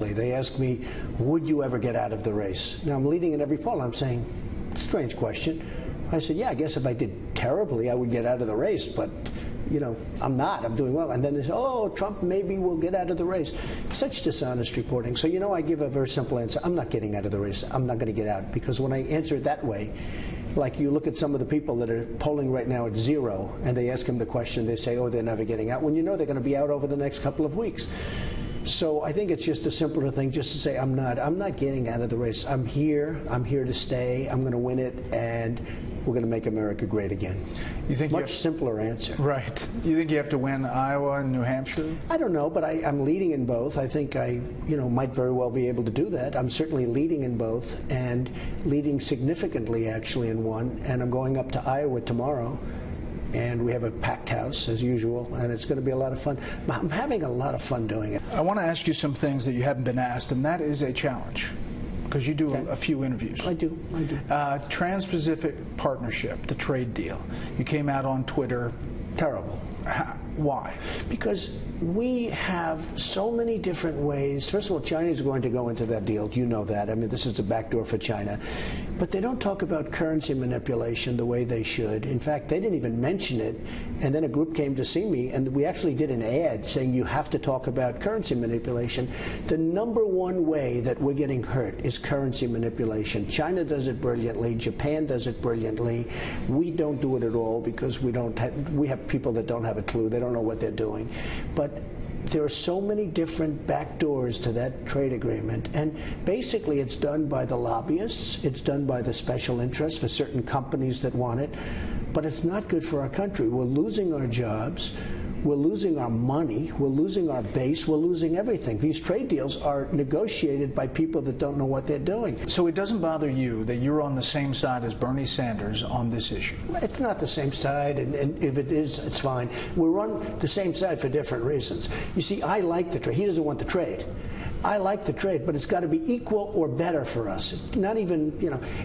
They ask me, would you ever get out of the race? Now, I'm leading in every poll. I'm saying, strange question. I said, yeah, I guess if I did terribly, I would get out of the race, but you know, I'm not. I'm doing well. And then they say, oh, Trump maybe will get out of the race. Such dishonest reporting. So, you know, I give a very simple answer. I'm not getting out of the race. I'm not going to get out. Because when I answer it that way, like you look at some of the people that are polling right now at 0, and they ask them the question, they say, oh, they're never getting out, when you know they're going to be out over the next couple of weeks. So I think it's just a simpler thing just to say I'm not getting out of the race. I'm here to stay. I'm going to win it, and we're going to make America great again. You think much simpler answer. Right. You think you have to win Iowa and New Hampshire? I don't know, but I'm leading in both. I think I might very well be able to do that. I'm certainly leading in both, and leading significantly actually in one, and I'm going up to Iowa tomorrow. And we have a packed house, as usual, and it's going to be a lot of fun. I'm having a lot of fun doing it. I want to ask you some things that you haven't been asked, and that is a challenge, because you do a few interviews. I do. Trans-Pacific Partnership, the trade deal. You came out on Twitter. Terrible. Why? Because we have so many different ways. First of all, China is going to go into that deal. You know that. I mean, this is a backdoor for China. But they don't talk about currency manipulation the way they should. In fact, they didn't even mention it. And then a group came to see me, and we actually did an ad saying you have to talk about currency manipulation. The #1 way that we're getting hurt is currency manipulation. China does it brilliantly. Japan does it brilliantly. We don't do it at all because we have people that don't have a clue. They don't know what they're doing. But there are so many different back doors to that trade agreement, and basically it's done by the lobbyists, it's done by the special interests for certain companies that want it, but it's not good for our country. We're losing our jobs, we're losing our money, we're losing our base, we're losing everything. These trade deals are negotiated by people that don't know what they're doing. So it doesn't bother you that you're on the same side as Bernie Sanders on this issue? It's not the same side, and if it is, it's fine. We're on the same side for different reasons. You see, I like the trade. He doesn't want the trade. I like the trade, but it's got to be equal or better for us. Not even,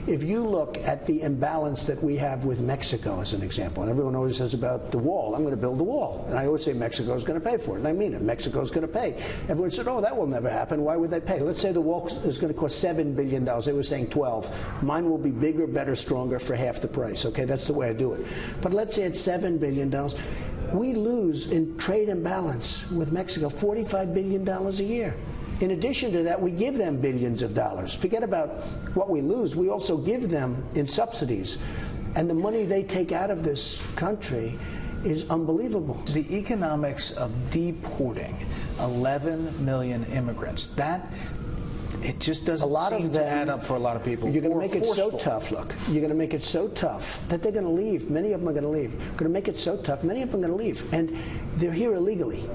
if you look at the imbalance that we have with Mexico as an example, and everyone always says about the wall, I'm going to build the wall. And I always say Mexico's going to pay for it, and I mean it. Mexico's going to pay. Everyone said, oh, that will never happen. Why would they pay? Let's say the wall is going to cost $7 billion. They were saying 12. Mine will be bigger, better, stronger for half the price. Okay, that's the way I do it. But let's say it's $7 billion. We lose in trade imbalance with Mexico $45 billion a year. In addition to that, we give them billions of dollars. Forget about what we lose. We also give them in subsidies. And the money they take out of this country is unbelievable. The economics of deporting 11 million immigrants, it just doesn't seem to add up for a lot of people. You're going to make it so tough, look. You're going to make it so tough that they're going to leave. Many of them are going to leave. You're going to make it so tough, many of them are going to leave. And they're here illegally.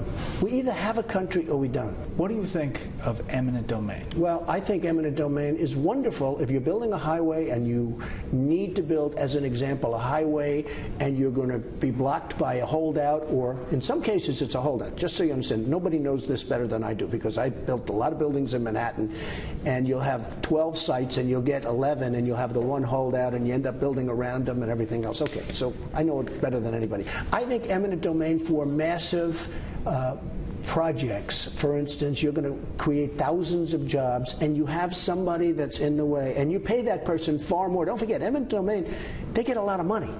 We either have a country or we don't. What do you think of eminent domain? Well, I think eminent domain is wonderful if you're building a highway and you need to build, as an example, a highway and you're going to be blocked by a holdout, or in some cases it's a holdout. Just so you understand, nobody knows this better than I do because I built a lot of buildings in Manhattan, and you'll have 12 sites and you'll get 11 and you'll have the one holdout and you end up building around them and everything else. Okay, so I know it better than anybody. I think eminent domain for massive projects, for instance, you're going to create thousands of jobs and you have somebody that's in the way and you pay that person far more. Don't forget, eminent domain, they get a lot of money.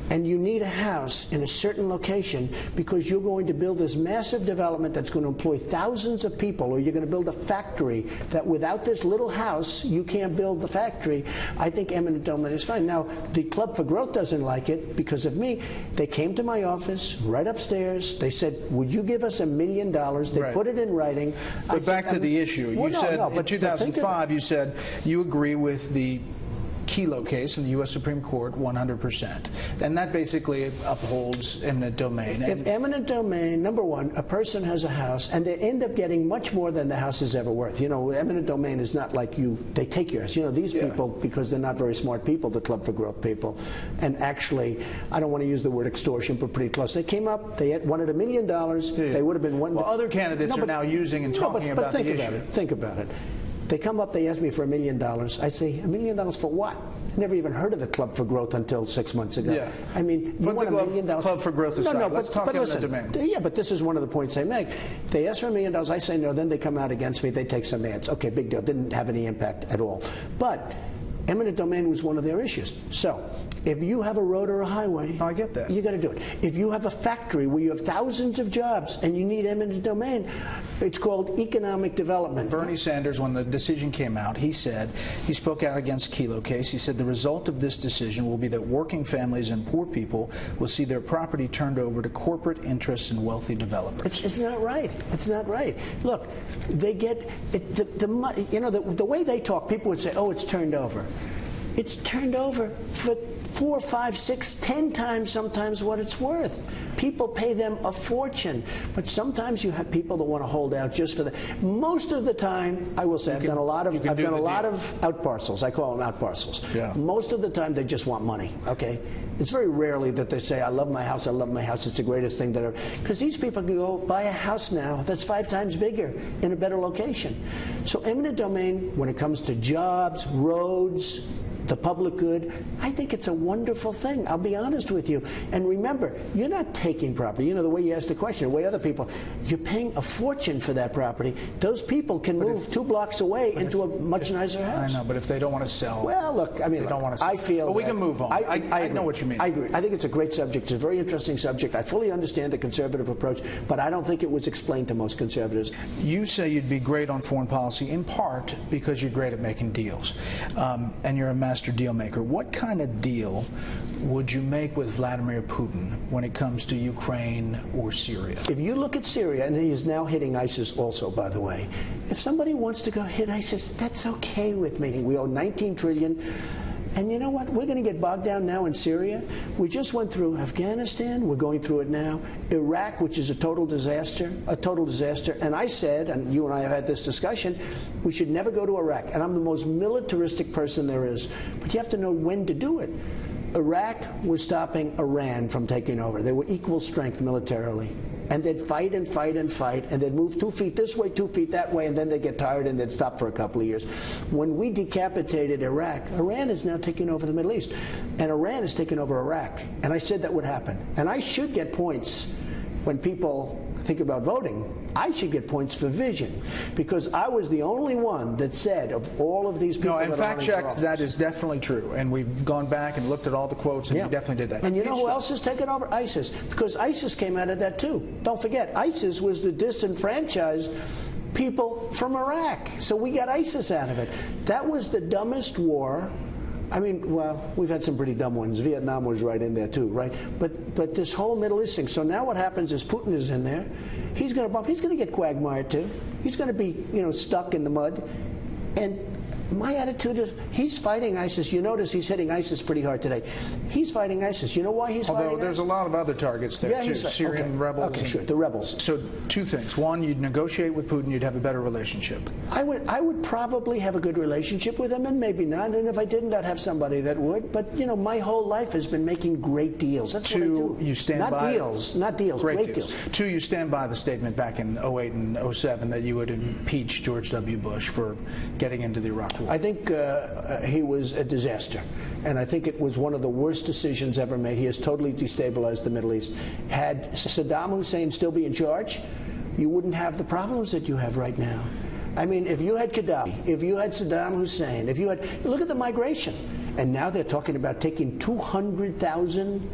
And you need a house in a certain location because you're going to build this massive development that's going to employ thousands of people, or you're going to build a factory that without this little house, you can't build the factory. I think eminent domain is fine. Now, the Club for Growth doesn't like it because of me. They came to my office, right upstairs. They said, would you give us $1 million? They put it in writing. But back to the issue. You said in 2005, you said you agree with the Kelo case in the U.S. Supreme Court 100%. And that basically upholds eminent domain. If eminent domain, number one, a person has a house and they end up getting much more than the house is ever worth. You know, eminent domain is not like they take your house. You know, these people, because they're not very smart people, the Club for Growth people, and actually, I don't want to use the word extortion, but pretty close. They came up, they wanted $1 million, they would have been one. Well, other candidates are now using and talking about the issue. Think about it. They come up, they ask me for $1 million. I say, $1 million for what? I never even heard of the Club for Growth until 6 months ago. Yeah. I mean, you want $1 million? Club for Growth aside. No, let's talk listen, eminent domain. Yeah, but this is one of the points I make. They ask for $1 million, I say no, then they come out against me, they take some ads. Okay, big deal, didn't have any impact at all. But eminent domain was one of their issues. So, if you have a road or a highway, I get that. You got to do it. If you have a factory where you have thousands of jobs and you need eminent domain, it's called economic development. Bernie Sanders, when the decision came out, he said, he spoke out against Kelo case. He said the result of this decision will be that working families and poor people will see their property turned over to corporate interests and wealthy developers. It's not right. It's not right. Look, they get the way they talk. People would say, "Oh, it's turned over." It's turned over for 4, 5, 6, 10 times sometimes what it's worth. People pay them a fortune. But sometimes you have people that want to hold out just for the... Most of the time, I will say, I've done a lot of out parcels. I call them out parcels. Yeah. Most of the time, they just want money, okay? It's very rarely that they say, I love my house, it's the greatest thing that ever... Because these people can go buy a house now that's 5 times bigger in a better location. So eminent domain, when it comes to jobs, roads, the public good, I think it's a wonderful thing. I'll be honest with you. And remember, you're not taking property. You know, the way you asked the question, the way other people, you're paying a fortune for that property. Those people can move 2 blocks away into a much nicer house. I know, but if they don't want to sell... Well, look, I mean, don't want to sell. I feel... But we can move on. I know what you mean. I agree. I think it's a great subject. It's a very interesting subject. I fully understand the conservative approach, but I don't think it was explained to most conservatives. You say you'd be great on foreign policy in part because you're great at making deals, and you're a master deal maker. What kind of deal would you make with Vladimir Putin when it comes to Ukraine or Syria? If you look at Syria, and he is now hitting ISIS also, by the way, if somebody wants to go hit ISIS, that's okay with me. We owe $19 trillion. And you know what? We're going to get bogged down now in Syria. We just went through Afghanistan. We're going through it now. Iraq, which is a total disaster. And I said, and you and I have had this discussion, we should never go to Iraq. And I'm the most militaristic person there is. But you have to know when to do it. Iraq was stopping Iran from taking over. They were equal strength militarily. And they'd fight and fight and fight, and they'd move 2 feet this way, 2 feet that way, and then they'd get tired and they'd stop for a couple of years. When we decapitated Iraq, Iran is now taking over the Middle East. And Iran is taking over Iraq. And I said that would happen. And I should get points when people think about voting. I should get points for vision, because I was the only one that said of all of these people. No, in fact checked, that is definitely true, and we've gone back and looked at all the quotes, and you definitely did that. And you know who else has taken over? ISIS, because ISIS came out of that too. Don't forget, ISIS was the disenfranchised people from Iraq, so we got ISIS out of it. That was the dumbest war. I mean, well, we've had some pretty dumb ones. Vietnam was right in there too, right? But this whole Middle East thing. So now what happens is Putin is in there. He's going to bump. He's going to get quagmired too. He's going to be, stuck in the mud. And my attitude is, he's fighting ISIS. You notice he's hitting ISIS pretty hard today. He's fighting ISIS. You know why he's fighting ISIS? Although there's a lot of other targets there too. Syrian rebels. Okay, sure, the rebels. So 2 things. One, you'd negotiate with Putin, you'd have a better relationship. I would probably have a good relationship with him, and maybe not. And if I didn't, I'd have somebody that would. But, my whole life has been making great deals. That's what I do. You stand by... Not deals, great deals. 2, you stand by the statement back in 08 and 07 that you would impeach George W. Bush for getting into the Iraq War. I think he was a disaster, and I think it was one of the worst decisions ever made. He has totally destabilized the Middle East. Had Saddam Hussein still be in charge, you wouldn't have the problems that you have right now. I mean, if you had Gaddafi, if you had Saddam Hussein, if you had... Look at the migration. And now they're talking about taking 200,000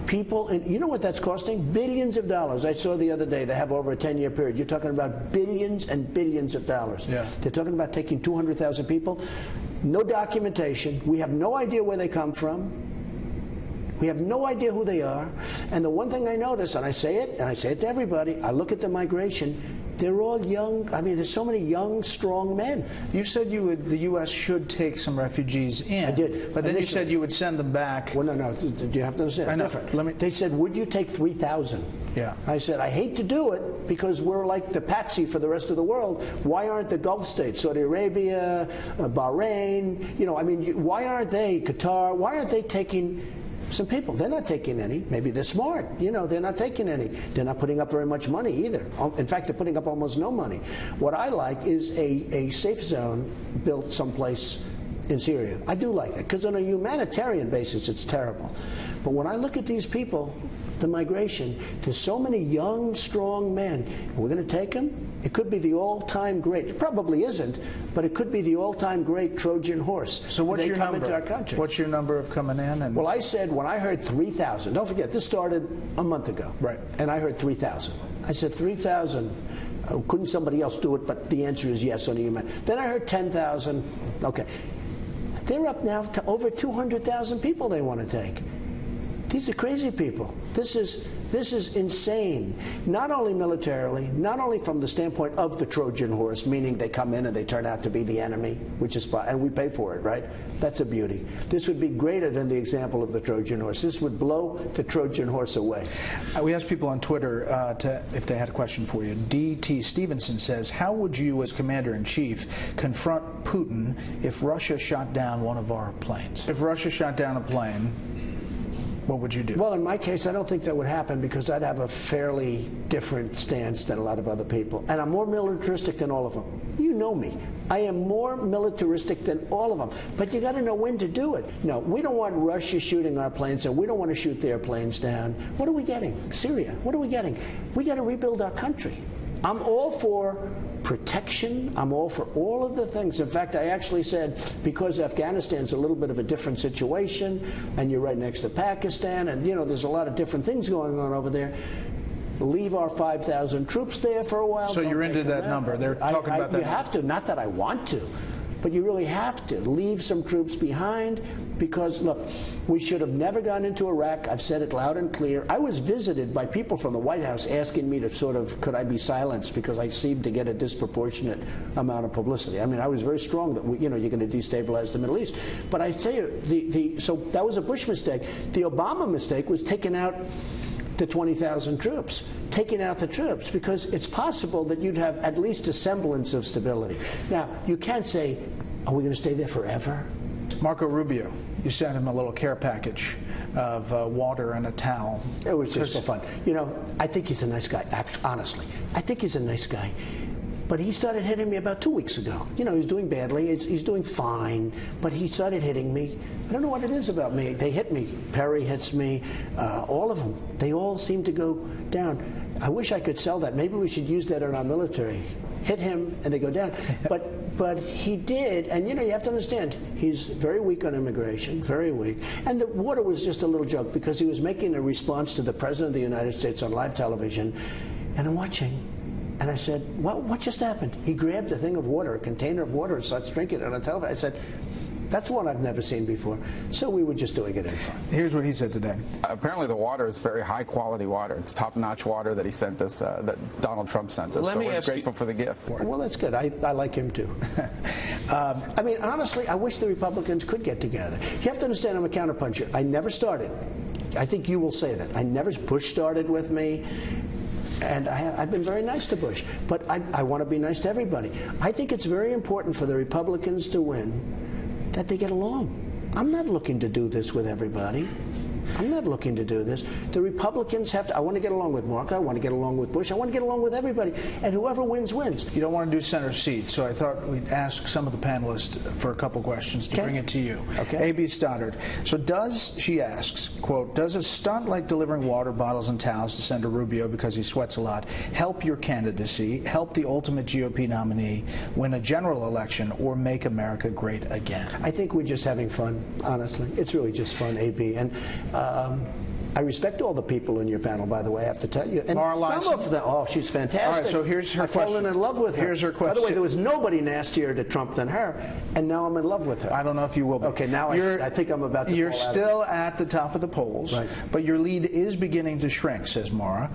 people, and you know what that's costing? Billions of dollars. I saw the other day they have over a 10-year period. You're talking about billions and billions of dollars. Yeah. They're talking about taking 200,000 people. No documentation. We have no idea where they come from. We have no idea who they are. And the one thing I notice, and I say it to everybody, I look at the migration. They're all young. I mean, there's so many young, strong men. You said the U.S. should take some refugees in. I did. But then you said you would send them back. Well, no. You have to understand. I know. Different. They said, would you take 3,000? Yeah. I said, I hate to do it because we're like the patsy for the rest of the world. Why aren't the Gulf states, Saudi Arabia, Bahrain, why aren't they, Qatar, why aren't they taking some people. They're not taking any. Maybe they're smart. You know, they're not taking any. They're not putting up very much money either. In fact, they're putting up almost no money. What I like is a safe zone built someplace in Syria. I do like it, because on a humanitarian basis, it's terrible. But when I look at these people, the migration, there's so many young, strong men. We're going to take them? It could be the all-time great. It probably isn't, but it could be the all-time great Trojan horse. So what's your number? Into our country. What's your number of coming in? And well, I said when I heard 3,000. Don't forget, this started a month ago. Right. And I heard 3,000. I said 3,000. Couldn't somebody else do it? But the answer is yes on the human. Then I heard 10,000. Okay. They're up now to over 200,000 people they want to take. These are crazy people. This is insane. Not only militarily, not only from the standpoint of the Trojan horse, meaning they come in and they turn out to be the enemy, which is fine, and we pay for it, right? That's a beauty. This would be greater than the example of the Trojan horse. This would blow the Trojan horse away. We asked people on Twitter if they had a question for you. D.T. Stevenson says, how would you as Commander-in-Chief confront Putin if Russia shot down one of our planes? If Russia shot down a plane, what would you do? Well, in my case, I don't think that would happen, because I'd have a fairly different stance than a lot of other people. And I'm more militaristic than all of them. You know me. I am more militaristic than all of them. But you got to know when to do it. No, we don't want Russia shooting our planes, and we don't want to shoot their planes down. What are we getting? Syria. What are we getting? We got to rebuild our country. I'm all for protection. I'm all for all of the things. In fact, I actually said, because Afghanistan's a little bit of a different situation, and you're right next to Pakistan, and, you know, there's a lot of different things going on over there, leave our 5,000 troops there for a while. So you're into that number. They're talking about that. You have to. Not that I want to, but you really have to leave some troops behind, because, look, we should have never gone into Iraq. I've said it loud and clear. I was visited by people from the White House asking me to sort of, could I be silenced, because I seemed to get a disproportionate amount of publicity. I mean, I was very strong that, you know, you're going to destabilize the Middle East. But I tell you, so that was a Bush mistake. The Obama mistake was taking out the 20,000 troops, taking out the troops, because it's possible that you'd have at least a semblance of stability. Now, you can't say, are we going to stay there forever? Marco Rubio, you sent him a little care package of water and a towel. It was just so fun. You know, I think he's a nice guy, honestly. I think he's a nice guy. But he started hitting me about 2 weeks ago. You know, he's doing badly. He's doing fine. But he started hitting me. I don't know what it is about me. They hit me. Perry hits me. All of them. They all seem to go down. I wish I could sell that. Maybe we should use that in our military. Hit him and they go down. But he did. And, you know, you have to understand, he's very weak on immigration. Very weak. And the water was just a little joke, because he was making a response to the President of the United States on live television. And I'm watching. And I said, what just happened? He grabbed a thing of water, a container of water, and starts drinking it on television. I said, that's one I've never seen before. So we were just doing it in fun. Here's what he said today. Apparently the water is very high quality water. It's top-notch water that he sent us, that Donald Trump sent us. So we're grateful for the gift. Well, that's good. I like him too. I mean, honestly, I wish the Republicans could get together. You have to understand, I'm a counterpuncher. I never started. I think you will say that. Bush started with me. And I've been very nice to Bush. But I want to be nice to everybody. I think it's very important for the Republicans to win that they get along. I'm not looking to do this with everybody. I'm not looking to do this. The Republicans have to. I want to get along with Mark. I want to get along with Bush. I want to get along with everybody. And whoever wins, wins. You don't want to do center seat, so I thought we'd ask some of the panelists for a couple questions to bring it to you. Okay. A.B. Stoddard. So she asks, quote, does a stunt like delivering water bottles and towels to Senator Rubio because he sweats a lot help your candidacy, help the ultimate GOP nominee win a general election, or make America great again? I think we're just having fun, honestly. It's really just fun, A.B. And I respect all the people in your panel, by the way, I have to tell you. And some of them, oh, she's fantastic. All right, so here's her question. I've fallen in love with her. Here's her question. By the way, there was nobody nastier to Trump than her, and now I'm in love with her. I don't know if you will be. Okay, now I think I'm about to You're fall out still at the top of the polls, right, but your lead is beginning to shrink, says Mara.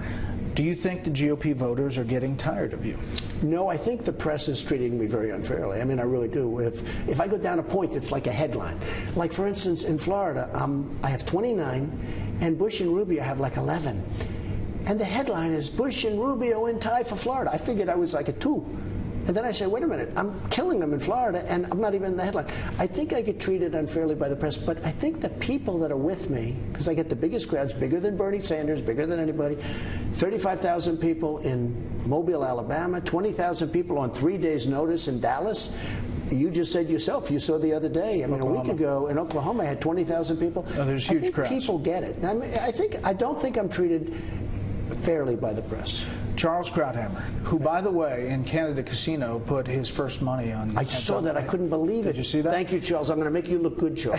Do you think the GOP voters are getting tired of you? No, I think the press is treating me very unfairly. I mean, I really do. If I go down a point, it's like a headline. Like, for instance, in Florida, I have 29, and Bush and Rubio have like 11. And the headline is, Bush and Rubio in tie for Florida. I figured I was like a 2. And then I say, wait a minute, I'm killing them in Florida, and I'm not even in the headline. I think I get treated unfairly by the press, but I think the people that are with me, because I get the biggest crowds, bigger than Bernie Sanders, bigger than anybody, 35,000 people in Mobile, Alabama, 20,000 people on 3 days' notice in Dallas. You just said yourself, you saw the other day, I mean, Oklahoma. a week ago in Oklahoma, I had 20,000 people. Oh, there's huge crowds. People get it. I mean, I don't think I'm treated fairly by the press. Charles Krauthammer, who, by the way, in Canada Casino, put his first money on. I saw that. I couldn't believe it. Did you see that? Thank you, Charles. I'm going to make you look good, Charles.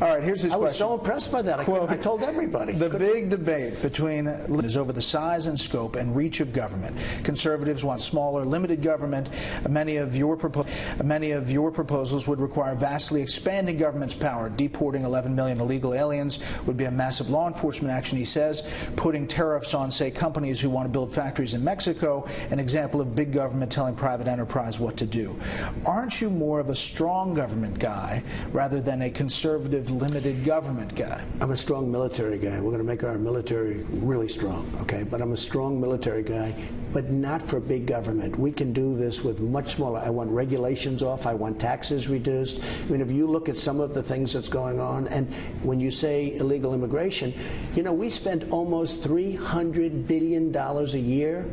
All right, here's his question. I was so impressed by that. I told everybody. The big debate between is over the size and scope and reach of government. Conservatives want smaller, limited government. Many of your proposals would require vastly expanding government's power. Deporting 11 million illegal aliens would be a massive law enforcement action, he says. Putting tariffs on, say, companies who want to build factories in Mexico, an example of big government telling private enterprise what to do. Aren't you more of a strong government guy rather than a conservative, limited government guy? I'm a strong military guy. We're going to make our military really strong, okay? But I'm a strong military guy, but not for big government. We can do this with much smaller. I want regulations off. I want taxes reduced. I mean, if you look at some of the things that's going on, and when you say illegal immigration, you know, we spend almost $300 billion a year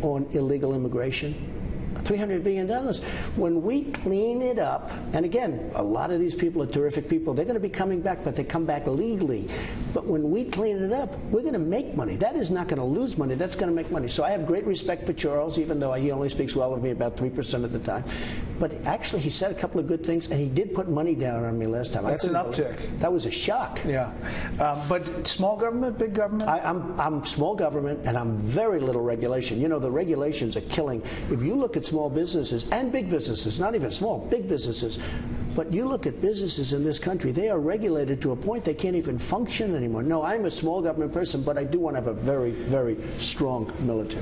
on illegal immigration. $300 billion. When we clean it up, and again, a lot of these people are terrific people. They're going to be coming back, but they come back legally. But when we clean it up, we're going to make money. That is not going to lose money. That's going to make money. So I have great respect for Charles, even though he only speaks well of me about 3% of the time. But actually, he said a couple of good things, and he did put money down on me last time. That's an uptick. That was a shock. Yeah. But small government, big government? I'm small government, and I'm very little regulation. You know, the regulations are killing. If you look at small businesses and big businesses, not even small, big businesses, but you look at businesses in this country, they are regulated to a point they can't even function anymore. No, I'm a small government person, but I do want to have a very, very strong military.